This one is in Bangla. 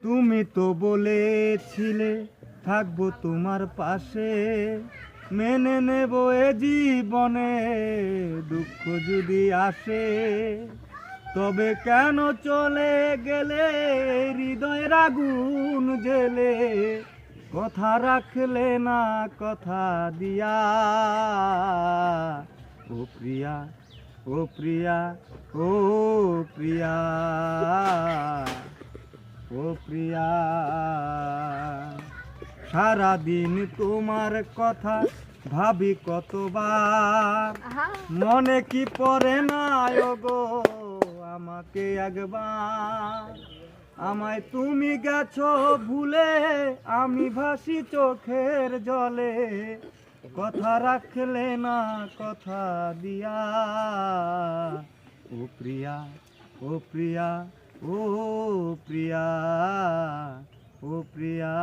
তুমি তো বলেছিলে থাকবো তোমার পাশে, মেনে নেব এ জীবনে দুঃখ যদি আসে। তবে কেন চলে গেলে হৃদয়ের আগুন জেলে, কথা রাখলে না কথা দিয়া। ও প্রিয়া, ও প্রিয়া, ও প্রিয়া, ও প্রিয়া। সারাদিন তোমার কথা ভাবি কতবার, মনে কি পড়ে না গো আমাকে একবার। আমায় তুমি গেছো ভুলে, আমি ভাসি চোখের জলে, কথা রাখলে না কথা দিয়া। ও প্রিয়া, ও প্রিয়া, ও প্রিয়া, ও প্রিয়া।